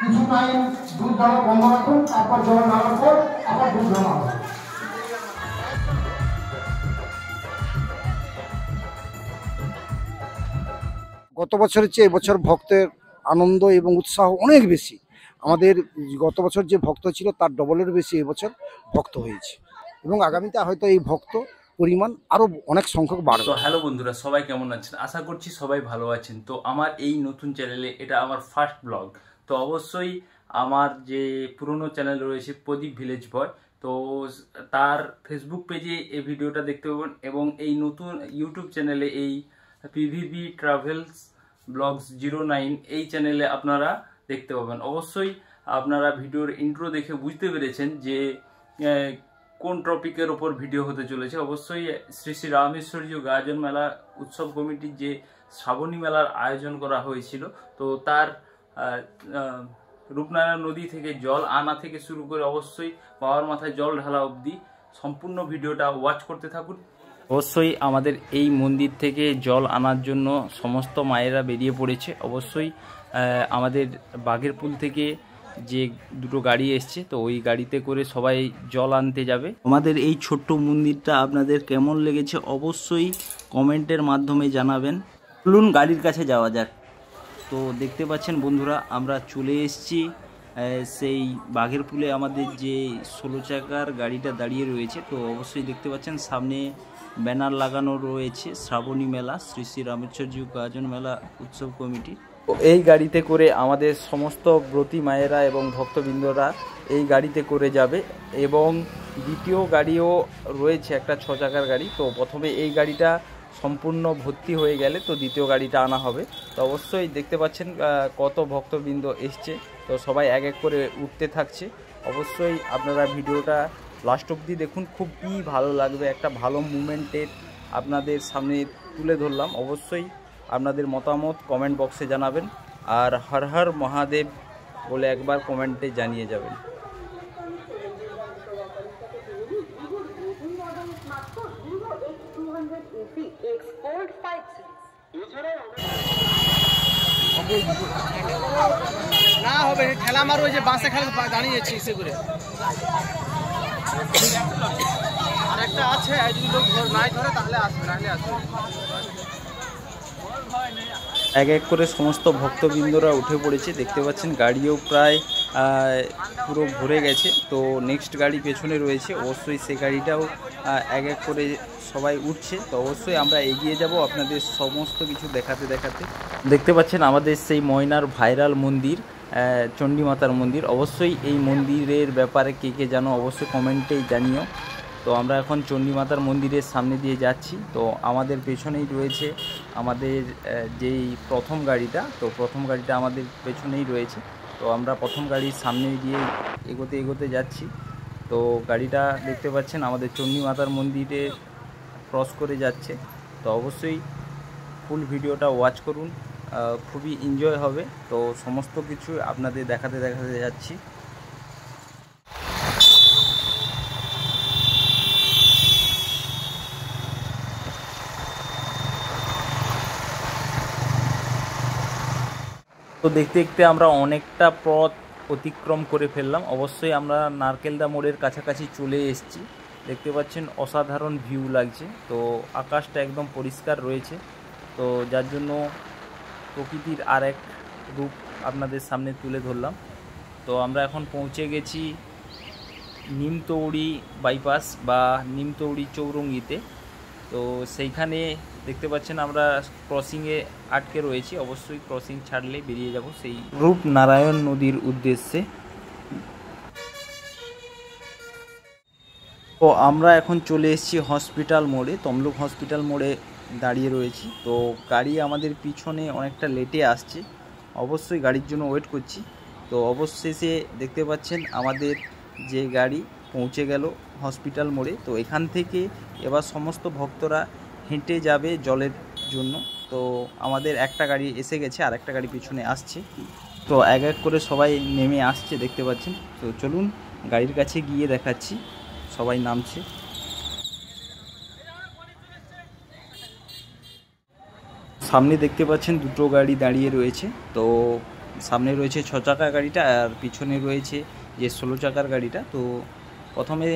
কিছু টাইম দুধ দেওয়া বন্ধ রাখুন, তারপর জল ঢালার পর আবার দুধ ঢালা হবে। গত বছরের চেয়ে এবছর ভক্তের আনন্দ এবং উৎসাহ অনেক বেশি। আমাদের গত বছর যে ভক্ত ছিল তার ডবলের বেশি এবছর ভক্ত হয়েছে এবং আগামীতে হয়তো এই ভক্ত পরিমাণ আরও অনেক সংখ্যক বাড়বে। তো হ্যালো বন্ধুরা, সবাই কেমন আছেন? আশা করছি সবাই ভালো আছেন। তো আমার এই নতুন চ্যানেলে এটা আমার ফার্স্ট ব্লগ। তো অবশ্যই আমার যে পুরনো চ্যানেল রয়েছে প্রদীপ ভিলেজ বয়, তো তার ফেসবুক পেজে এই ভিডিওটা দেখতে পাবেন এবং এই নতুন ইউটিউব চ্যানেলে এই পিভিবি ট্রাভেলস ব্লগস 09 এই চ্যানেলে আপনারা দেখতে পাবেন। অবশ্যই আপনারা ভিডিওর ইন্ট্রো দেখে বুঝতে পেরেছেন যে কোন টপিকের ওপর ভিডিও হতে চলেছে। অবশ্যই শ্রী শ্রী রামেশ্বরী গাজন মেলা উৎসব কমিটির যে শ্রাবণী মেলার আয়োজন করা হয়েছিল, তো তার রূপনারায়ণ নদী থেকে জল আনা থেকে শুরু করে অবশ্যই বাবার মাথায় জল ঢালা অবধি সম্পূর্ণ ভিডিওটা ওয়াচ করতে থাকুন। অবশ্যই আমাদের এই মন্দির থেকে জল আনার জন্য সমস্ত মায়েরা বেরিয়ে পড়েছে। অবশ্যই আমাদের বাঘেরপুল থেকে যে দুটো গাড়ি এসছে, তো ওই গাড়িতে করে সবাই জল আনতে যাবে। আমাদের এই ছোট্ট মন্দিরটা আপনাদের কেমন লেগেছে অবশ্যই কমেন্টের মাধ্যমে জানাবেন। চলুন গাড়ির কাছে যাওয়া যাক। তো দেখতে পাচ্ছেন বন্ধুরা, আমরা চলে এসেছি সেই বাঘেরপুলে। আমাদের যে 16 চাকার গাড়িটা দাঁড়িয়ে রয়েছে, তো অবশ্যই দেখতে পাচ্ছেন সামনে ব্যানার লাগানো রয়েছে শ্রাবণী মেলা, শ্রী শ্রী রামেশ্বরী গাজন মেলা উৎসব কমিটি। এই গাড়িতে করে আমাদের সমস্ত ব্রতী মায়েরা এবং ভক্তবৃন্দরা এই গাড়িতে করে যাবে এবং দ্বিতীয় গাড়িও রয়েছে একটা 6 চাকার গাড়ি। তো প্রথমে এই গাড়িটা সম্পূর্ণ ভর্তি হয়ে গেলে তো দ্বিতীয় গাড়িটা আনা হবে। তো অবশ্যই দেখতে পাচ্ছেন কত ভক্তবৃন্দ এসছে, তো সবাই এক এক করে উঠতে থাকছে। অবশ্যই আপনারা ভিডিওটা লাস্ট অবধি দেখুন, খুবই ভালো লাগবে। একটা ভালো মুভমেন্টের আপনাদের সামনে তুলে ধরলাম। অবশ্যই আপনাদের মতামত কমেন্ট বক্সে জানাবেন আর হর হর মহাদেব বলে একবার কমেন্টে জানিয়ে যাবেন। না হবে ঠেলা মারো, ওই যে বাসে খালি দাঁড়িয়েছি সে করে। আর একটা আছে, যদি লোক নাই ধরে তাহলে আসবে, নাহলে আসবে। এক এক করে সমস্ত ভক্তবৃন্দরা উঠে পড়েছে। দেখতে পাচ্ছেন গাড়িও প্রায় পুরো ভরে গেছে। তো নেক্সট গাড়ি পেছনে রয়েছে, অবশ্যই সেই গাড়িটাও এক এক করে সবাই উঠছে। তো অবশ্যই আমরা এগিয়ে যাব আপনাদের সমস্ত কিছু দেখাতে দেখাতে। দেখতে পাচ্ছেন আমাদের সেই ময়নার ভাইরাল মন্দির চণ্ডীমাতার মন্দির। অবশ্যই এই মন্দিরের ব্যাপারে কে কে জানো অবশ্যই কমেন্টেই জানিও। তো আমরা এখন চণ্ডীমাতার মন্দিরের সামনে দিয়ে যাচ্ছি। তো আমাদের পেছনেই রয়েছে আমাদের যেই প্রথম গাড়িটা, তো প্রথম গাড়িটা আমাদের পেছনেই রয়েছে। তো আমরা প্রথম গাড়ির সামনে দিয়ে এগোতে এগোতে যাচ্ছি। তো গাড়িটা দেখতে পাচ্ছেন আমাদের চণ্ডীমাতার মন্দিরে ক্রস করে যাচ্ছে। তো অবশ্যই ফুল ভিডিওটা ওয়াচ করুন, খুবই এনজয় হবে। তো সমস্ত কিছু আপনাদের দেখাতে দেখাতে যাচ্ছি। তো দেখতে দেখতে আমরা অনেকটা পথ অতিক্রম করে ফেললাম। অবশ্যই আমরা নারকেলদা মোড়ের কাছাকাছি চলে এসেছি। দেখতে পাচ্ছেন অসাধারণ ভিউ লাগছে। তো আকাশটা একদম পরিষ্কার রয়েছে, তো যার জন্য প্রকৃতির আর এক রূপ আপনাদের সামনে তুলে ধরলাম। তো আমরা এখন পৌঁছে গেছি নিমতৌড়ি বাইপাস বা নিমতৌড়ি চৌরঙ্গিতে। তো সেইখানে দেখতে পাচ্ছেন আমরা ক্রসিংয়ে আটকে রয়েছি। অবশ্যই ক্রসিং ছাড়লে বেরিয়ে যাব সেই রূপনারায়ণ নদীর উদ্দেশ্যে। তো আমরা এখন চলে এসেছি হসপিটাল মোড়ে, তমলুক হসপিটাল মোড়ে দাঁড়িয়ে রয়েছি। তো গাড়ি আমাদের পিছনে অনেকটা লেটে আসছে, অবশ্যই গাড়ির জন্য ওয়েট করছি। তো অবশেষে দেখতে পাচ্ছেন আমাদের যে গাড়ি পৌঁছে গেল হসপিটাল মোড়ে। তো এখান থেকে এবার সমস্ত ভক্তরা হেঁটে যাবে জলের জন্য। তো আমাদের একটা গাড়ি এসে গেছে, আর একটা গাড়ি পিছনে আসছে। তো এক এক করে সবাই নেমে আসছে দেখতে পাচ্ছেন। তো চলুন গাড়ির কাছে গিয়ে দেখাচ্ছি, সবাই নামছে। সামনে দেখতে পাচ্ছেন দুটো গাড়ি দাঁড়িয়ে রয়েছে। তো সামনে রয়েছে 6 চাকার গাড়িটা আর পিছনে রয়েছে যে 16 চাকার গাড়িটা। তো প্রথমে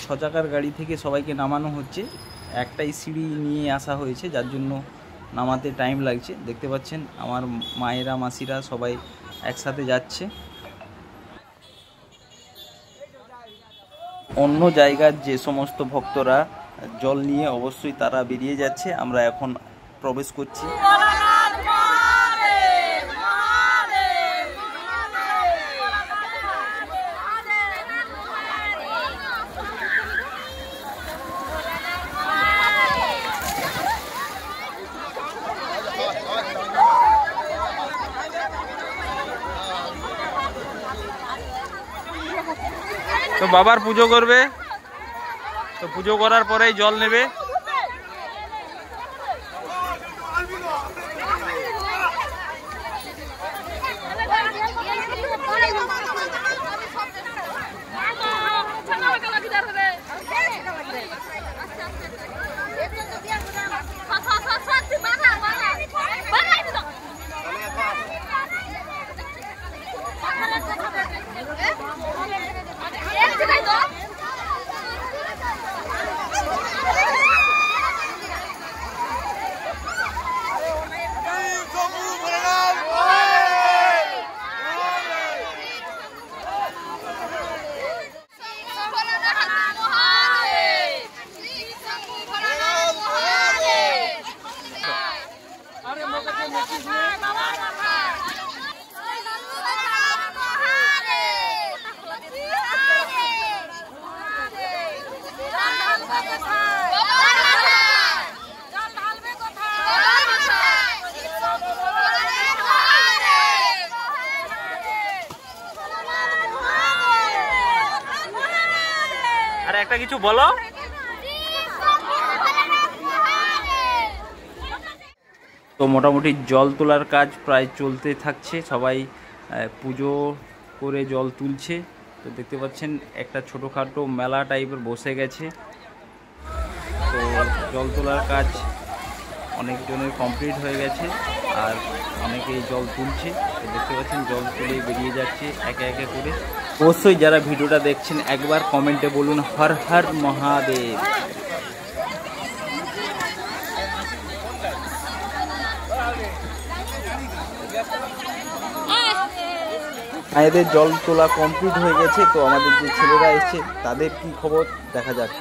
6 চাকার গাড়ি থেকে সবাইকে নামানো হচ্ছে, একটাই সিঁড়ি নিয়ে আসা হয়েছে যার জন্য নামাতে টাইম লাগছে। দেখতে পাচ্ছেন আমার মায়েরা মাসিরা সবাই একসাথে যাচ্ছে। অন্য জায়গার যে সমস্ত ভক্তরা জল নিয়ে অবশ্যই তারা বেরিয়ে যাচ্ছে, আমরা এখন প্রবেশ করছি। তো বাবার পুজো করবে, তো পুজো করার পরেই জল নেবে। আর একটা কিছু বলো। তো মোটামুটি জল তোলার কাজ প্রায় চলতে থাকছে, সবাই পুজো করে জল তুলছে। তো দেখতে পাচ্ছেন একটা ছোটোখাটো মেলা টাইপের বসে গেছে। তো জল তোলার কাজ অনেকজনের কমপ্লিট হয়ে গেছে আর অনেকেই জল তুলছে। তো দেখতে পাচ্ছেন জল তুলে বেরিয়ে যাচ্ছে একে একে করে। অবশ্যই যারা ভিডিওটা দেখছেন একবার কমেন্টে বলুন হর হর মহাদেব। মায়েদের জল তোলা কমপ্লিট হয়ে গেছে। তো আমাদের যে ছেলেরা এসছে তাদের কি খবর দেখা যাক।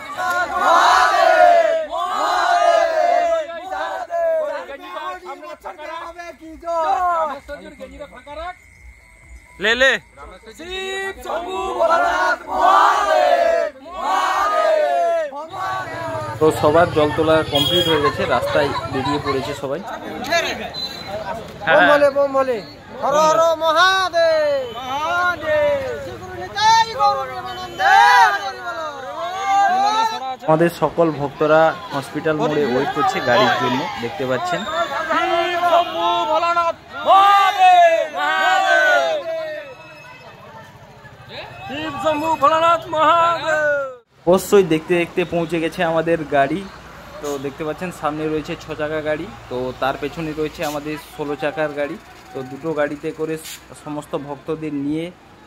ले ले তো সবার জল তোলা কমপ্লিট হয়ে গেছে, রাস্তায় বেরিয়ে পড়েছে সবাই। আমাদের সকল ভক্তরা হসপিটাল মোড়ে ওয়েট করছে গাড়ির জন্য, দেখতে পাচ্ছেন। অবশ্যই দেখতে দেখতে পৌঁছে গেছে আমাদের গাড়ি। তো দেখতে পাচ্ছেন সামনে রয়েছে 6 চাকা গাড়ি, তো তার পেছনে রয়েছে আমাদের 16 চাকার গাড়ি। তো দুটো গাড়িতে করে সমস্ত ভক্তদের নিয়ে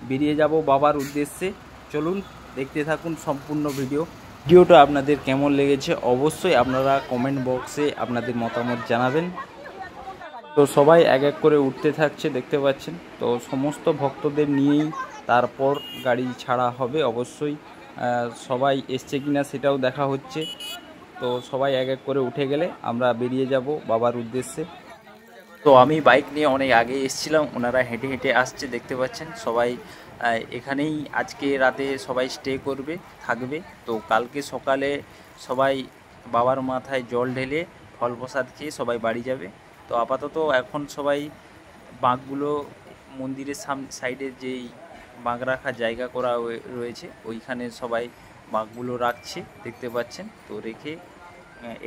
বেরিয়ে যাব বাবার উদ্দেশ্যে। চলুন দেখতে থাকুন সম্পূর্ণ ভিডিওটা আপনাদের কেমন লেগেছে অবশ্যই আপনারা কমেন্ট বক্সে আপনাদের মতামত জানাবেন। তো সবাই এক এক করে উঠতে থাকছে দেখতে পাচ্ছেন। তো সমস্ত ভক্তদের নিয়েই তারপর গাড়ি ছাড়া হবে। অবশ্যই সবাই এসছে কিনা সেটাও দেখা হচ্ছে। তো সবাই এক এক করে উঠে গেলে আমরা বেরিয়ে যাব বাবার উদ্দেশ্যে। তো আমি বাইক নিয়ে অনেক আগে এসেছিলাম, ওনারা হেঁটে হেঁটে আসছে দেখতে পাচ্ছেন। সবাই এখানেই আজকে রাতে সবাই স্টে করবে থাকবে। তো কালকে সকালে সবাই বাবার মাথায় জল ঢেলে ফল প্রসাদ খেয়ে সবাই বাড়ি যাবে। তো আপাতত এখন সবাই বাঁকগুলো মন্দিরের সাইডে যেই বাঁক রাখার জায়গা করা রয়েছে ওইখানে সবাই বাঁকগুলো রাখছে দেখতে পাচ্ছেন। তো রেখে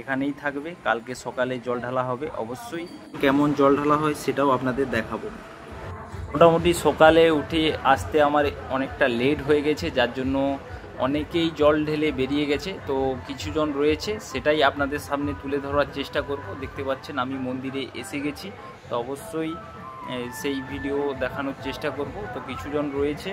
এখানেই থাকবে, কালকে সকালে জল ঢালা হবে। অবশ্যই কেমন জল ঢালা হয় সেটাও আপনাদের দেখাবো। মোটামুটি সকালে উঠে আসতে আমার অনেকটা লেট হয়ে গেছে, যার জন্য অনেকেই জল ঢেলে বেরিয়ে গেছে। তো কিছুজন রয়েছে, সেটাই আপনাদের সামনে তুলে ধরার চেষ্টা করব। দেখতে পাচ্ছেন আমি মন্দিরে এসে গেছি, তো অবশ্যই সেই ভিডিও দেখানোর চেষ্টা করব। তো কিছুজন রয়েছে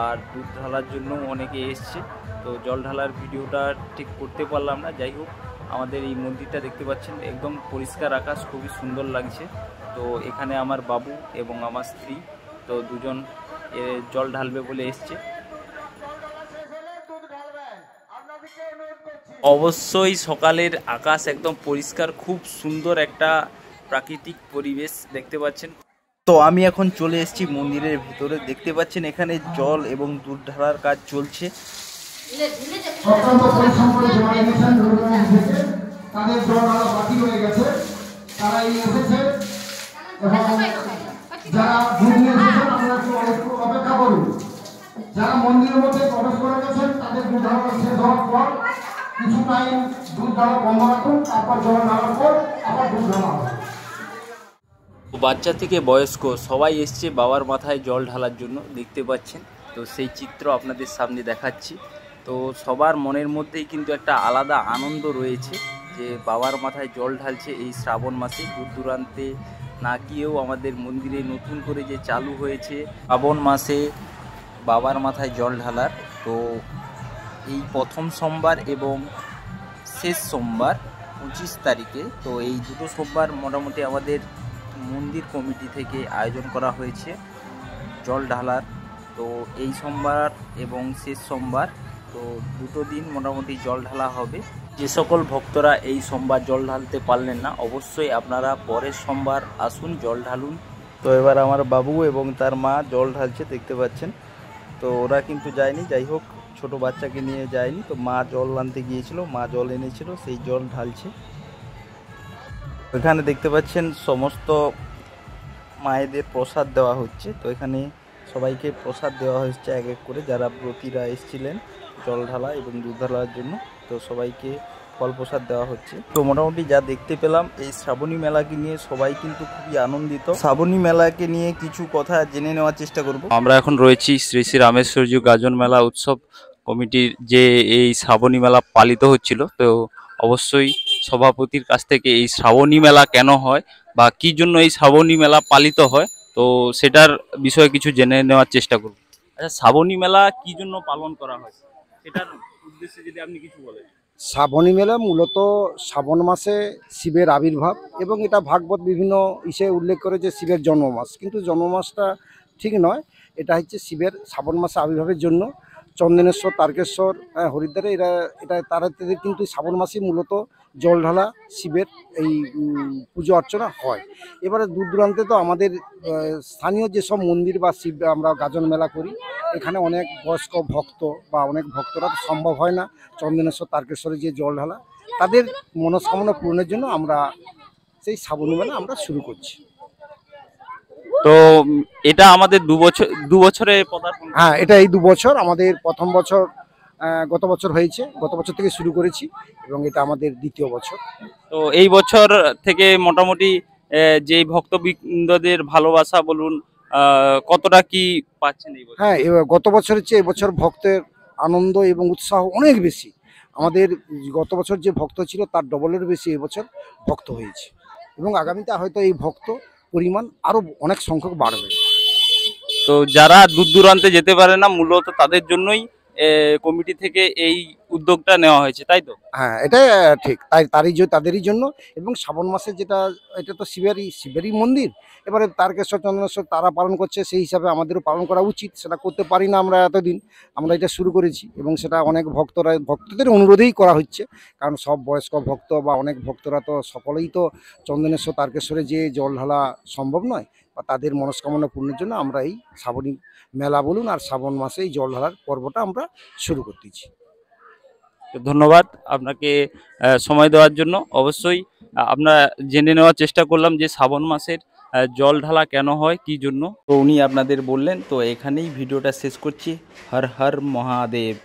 আর দুধ ঢালার জন্য অনেকে এসছে, তো জল ঢালার ভিডিওটা ঠিক করতে পারলাম না। যাই হোক, আমাদের এই মন্দিরটা দেখতে পাচ্ছেন একদম পরিষ্কার আকাশ, খুবই সুন্দর লাগছে। তো এখানে আমার বাবু এবং আমার স্ত্রী, তো দুজন জল ঢালবে বলে এসছে। অবশ্যই সকালের আকাশ একদম পরিষ্কার, খুব সুন্দর একটা প্রাকৃতিক পরিবেশ দেখতে পাচ্ছেন। তো আমি এখন চলে এসেছি মন্দিরের ভিতরে। দেখতে পাচ্ছেন এখানে জল এবং দুধ ঢালার কাজ চলছে। অত্যন্ত পরিশ্রম করে জমা এনেছেন এসেছে, তাদের জল ঢালা বাকি হয়ে গেছে, তারাই এসেছে এবং যারা দুধ নিয়ে এসেছেন আপনারা একটু অপেক্ষা করুন। যারা মন্দিরের মধ্যে প্রবেশ করে গেছেন তাদের দুধ ঢালা শেষ হওয়ার পর কিছু টাইম দুধ ঢালা বন্ধ রাখুন, তারপর জল ঢালার পর আবার দুধ ঢালা হবে। বাচ্চা থেকে বয়স্ক সবাই এসছে বাবার মাথায় জল ঢালার জন্য, দেখতে পাচ্ছেন। তো সেই চিত্র আপনাদের সামনে দেখাচ্ছি। তো সবার মনের মধ্যেই কিন্তু একটা আলাদা আনন্দ রয়েছে যে বাবার মাথায় জল ঢালছে এই শ্রাবণ মাসে। দূর দূরান্তে না গিয়েও আমাদের মন্দিরে নতুন করে যে চালু হয়েছে শ্রাবণ মাসে বাবার মাথায় জল ঢালার, তো এই প্রথম সোমবার এবং শেষ সোমবার 25 তারিখে, তো এই দুটো সোমবার মোটামুটি আমাদের মন্দির কমিটি থেকে আয়োজন করা হয়েছে জল ঢালার। তো এই সোমবার এবং শেষ সোমবার, তো দুটো দিন মোটামুটি জল ঢালা হবে। যে সকল ভক্তরা এই সোমবার জল ঢালতে পারলেন না, অবশ্যই আপনারা পরের সোমবার আসুন, জল ঢালুন। তো এবার আমার বাবু এবং তার মা জল ঢালছে, দেখতে পাচ্ছেন। তো ওরা কিন্তু যায়নি, যাই হোক ছোট বাচ্চাকে নিয়ে যায়নি, তো মা জল আনতে গিয়েছিল, মা জল এনেছিল, সেই জল ঢালছে। এখানে দেখতে পাচ্ছেন সমস্ত মায়েদের প্রসাদ দেওয়া হচ্ছে। তো এখানে সবাইকে প্রসাদ দেওয়া হচ্ছে এক এক করে, যারা ব্রতীরা এসেছিলেন জল ঢালা এবং দুধ ঢালার জন্য, তো সবাইকে ফল প্রসাদ দেওয়া হচ্ছে। তো মোটামুটি যা দেখতে পেলাম এই শ্রাবণী মেলাকে নিয়ে সবাই কিন্তু খুবই আনন্দিত। শ্রাবণী মেলাকে নিয়ে কিছু কথা জেনে নেওয়ার চেষ্টা করব। আমরা এখন রয়েছি শ্রী শ্রী রামেশ্বরজি গাজন মেলা উৎসব কমিটির যে এই শ্রাবণী মেলা পালিত হচ্ছিল। তো অবশ্যই সভাপতির কাছ থেকে এই শ্রাবণী মেলা কেন হয় বা কি জন্য এই শ্রাবণী মেলা পালিত হয়, তো সেটার বিষয়ে কিছু জেনে নেওয়ার চেষ্টা করব। আচ্ছা, শ্রাবণী মেলা কি জন্য পালন করা হয় সেটার উদ্দেশ্যে যদি আপনি কিছু বলেন। শ্রাবণী মেলা মূলত শ্রাবণ মাসে শিবের আবির্ভাব, এবং এটা ভাগবত বিভিন্ন ইসে উল্লেখ করে যে শিবের জন্মমাস, কিন্তু জন্মমাসটা ঠিক নয়। এটা হচ্ছে শিবের শ্রাবণ মাসে আবির্ভাবের জন্য চন্দনেশ্বর, তারকেশ্বর, হরিদ্বারে এটা তারা কিন্তু শ্রাবণ মাসেই মূলত জল ঢালা শিবের এই পুজো অর্চনা হয়। এবারে দূর দূরান্তে তো আমাদের স্থানীয় যেসব মন্দির বা শিব আমরা গাজন মেলা করি, এখানে অনেক বয়স্ক ভক্ত বা অনেক ভক্তরা সম্ভব হয় না চন্দনেশ্বর, তারকেশ্বরে যে জল ঢালা, তাদের মনস্কামনা পূরণের জন্য আমরা সেই শ্রাবণী মেলা আমরা শুরু করছি। তো এটা আমাদের দু বছরে পদার্পণ। হ্যাঁ, এটা এই 2 বছর, আমাদের প্রথম বছর গত বছর হয়েছে, গত বছর থেকে শুরু করেছি এবং এটা আমাদের দ্বিতীয় বছর। তো এই বছর থেকে মোটামুটি যেই ভক্তবৃন্দদের ভালোবাসা বলুন, কতটা কি পাচ্ছেন এই বছর? হ্যাঁ, গত বছরের চেয়ে এবছর ভক্তের আনন্দ এবং উৎসাহ অনেক বেশি। আমাদের গত বছর যে ভক্ত ছিল তার ডবলের বেশি এবছর ভক্ত হয়েছে, এবং আগামীতে হয়তো এই ভক্ত পরিমাণ আরও অনেক সংখ্যক বাড়বে। তো যারা দূর দূরান্তে যেতে পারে না, মূলত তাদের জন্যই কমিটি থেকে এই উদ্যোগটা নেওয়া হয়েছে, তাই তো? হ্যাঁ, এটা ঠিক, তাদেরই জন্য। এবং শ্রাবণ মাসে এটা তো শিবেরই মন্দির, এবারে তারকেশ্বর, চন্দনেশ্বর তারা পালন করছে, সেই হিসাবে আমাদেরও পালন করা উচিত। সেটা করতে পারি না আমরা এতদিন, আমরা এটা শুরু করেছি এবং সেটা অনেক ভক্তদের অনুরোধেই করা হচ্ছে, কারণ সব বয়স্ক ভক্ত বা অনেক ভক্তরা তো সকলেই তো চন্দনেশ্বর, তারকেশ্বরে যে জল ঢালা সম্ভব নয়, বা তাদের মনস্কামনা পূর্ণের জন্য আমরা এই শ্রাবণী মেলা বলুন আর শ্রাবণ মাসে এই জল ঢালার পর্বটা আমরা শুরু করতেছি। ধন্যবাদ আপনাকে সময় দেওয়ার জন্য। অবশ্যই আমরা জেনে নেওয়ার চেষ্টা করলাম যে শ্রাবণ মাসের জল ঢালা কেন হয়, কি জন্য, তো উনি আপনাদের বললেন। তো এখানেই ভিডিওটা শেষ করছি। হর হর মহাদেব।